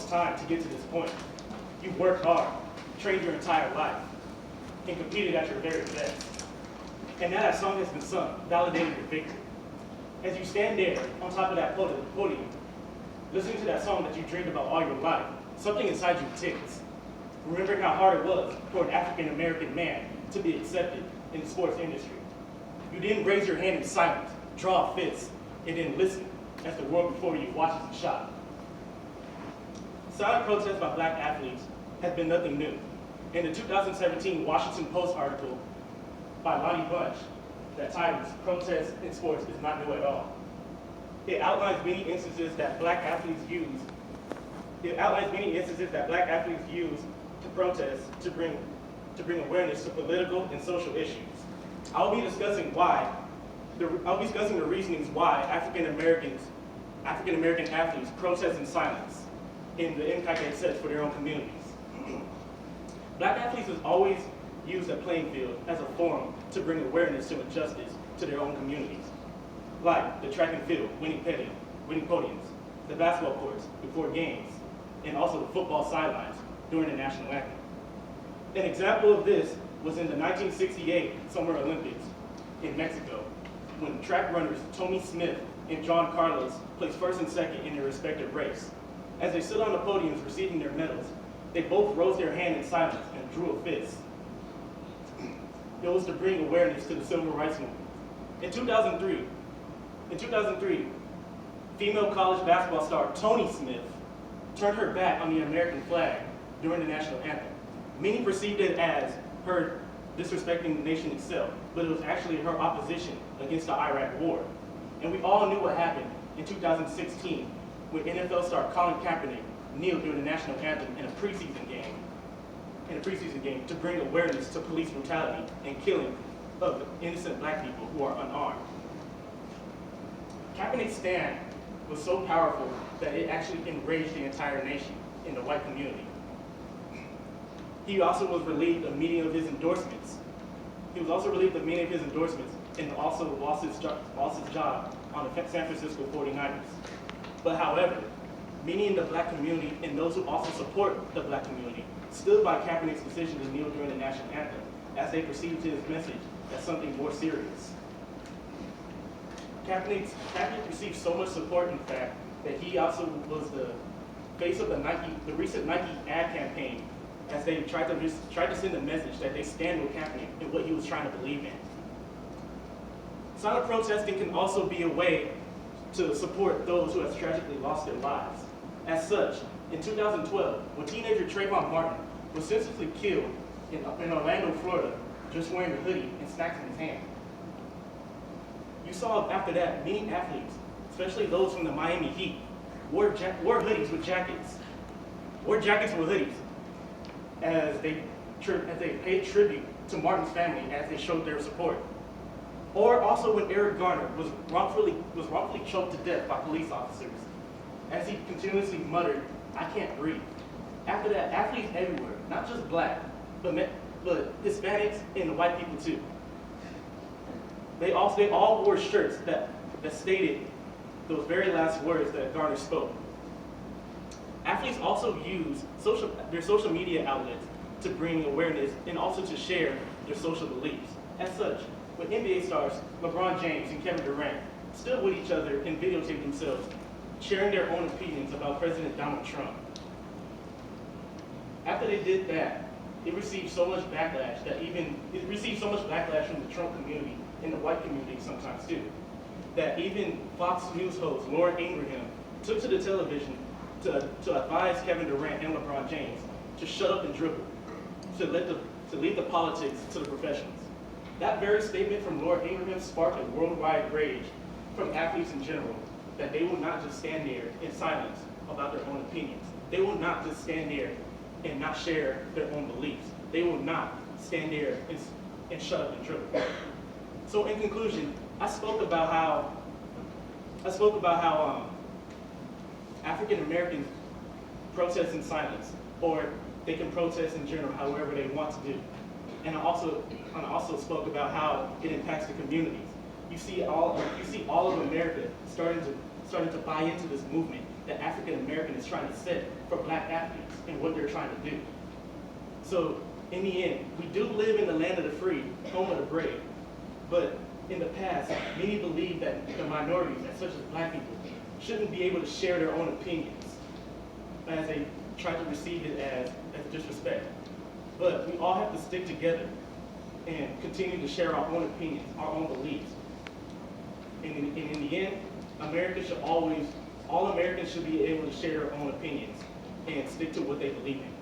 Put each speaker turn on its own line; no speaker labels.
time to get to this point. You worked hard, trained your entire life, and competed at your very best. And now that song has been sung, validating your victory. As you stand there on top of that podium, listening to that song that you dreamed about all your life, something inside you ticks. Remembering how hard it was for an African American man to be accepted in the sports industry. You didn't raise your hand in silence, draw a fist, and then listen as the world before you watches and shot. Silent protest by black athletes has been nothing new. In the 2017 Washington Post article by Lonnie Bunch that titles "Protest in Sports is Not New at All," it outlines many instances that black athletes use. To protest to bring awareness to political and social issues. I'll be discussing the reasonings why African American athletes protest in silence in the impact it sets for their own communities. Black athletes have always used a playing field as a forum to bring awareness to injustice to their own communities, like the track and field, winning podiums, the basketball courts before games, and also the football sidelines during the national anthem. An example of this was in the 1968 Summer Olympics in Mexico, when track runners Tommy Smith and John Carlos placed first and second in their respective race. As they stood on the podiums receiving their medals, they both rose their hand in silence and drew a fist. It was to bring awareness to the civil rights movement. In 2003, female college basketball star Toni Smith turned her back on the American flag during the national anthem. Many perceived it as her disrespecting the nation itself, but it was actually her opposition against the Iraq War. And we all knew what happened in 2016 when NFL star Colin Kaepernick kneeled during the national anthem in a preseason game to bring awareness to police brutality and killing of innocent black people who are unarmed. Kaepernick's stand was so powerful that it actually enraged the entire nation in the white community. He also was relieved of many of his endorsements. And also lost his job on the San Francisco 49ers. But however, many in the black community and those who also support the black community stood by Kaepernick's decision to kneel during the national anthem as they perceived his message as something more serious. Kaepernick received so much support, in fact, that he also was the face of the recent Nike ad campaign, as they tried to send a message that they stand with Kaepernick and what he was trying to believe in. Silent protesting can also be a way to support those who have tragically lost their lives. As such, in 2012, when teenager Trayvon Martin was senselessly killed in Orlando, Florida, just wearing a hoodie and snacks in his hand, you saw after that many athletes, especially those from the Miami Heat, wore hoodies with jackets. Wore jackets with hoodies as they paid tribute to Martin's family as they showed their support. Or also when Eric Garner was wrongfully choked to death by police officers, as he continuously muttered, "I can't breathe." After that, athletes everywhere, not just black, but Hispanics and white people too, they all wore shirts that stated those very last words that Garner spoke. Athletes also use their social media outlets to bring awareness and also to share their social beliefs. As such, when NBA stars LeBron James and Kevin Durant stood with each other and videotaped themselves, sharing their own opinions about President Donald Trump. After they did that, it received so much backlash from the Trump community and the white community sometimes too, that even Fox News host Laura Ingraham took to the television to advise Kevin Durant and LeBron James to shut up and dribble, to leave the politics to the professionals. That very statement from Laura Ingraham sparked a worldwide rage from athletes in general, that they will not just stand there in silence about their own opinions. They will not just stand there and not share their own beliefs. They will not stand there and shut up and dribble. So in conclusion, I spoke about how African Americans protest in silence, or they can protest in general, however they want to do. And I also spoke about how it impacts the communities. You see all of America starting to buy into this movement that African American is trying to set for black athletes and what they're trying to do. So in the end, we do live in the land of the free, home of the brave. But in the past, many believe that the minorities, such as black people, shouldn't be able to share their own opinions, as they try to receive it as disrespect. But we all have to stick together and continue to share our own opinions, our own beliefs. And in the end, all Americans should be able to share their own opinions and stick to what they believe in.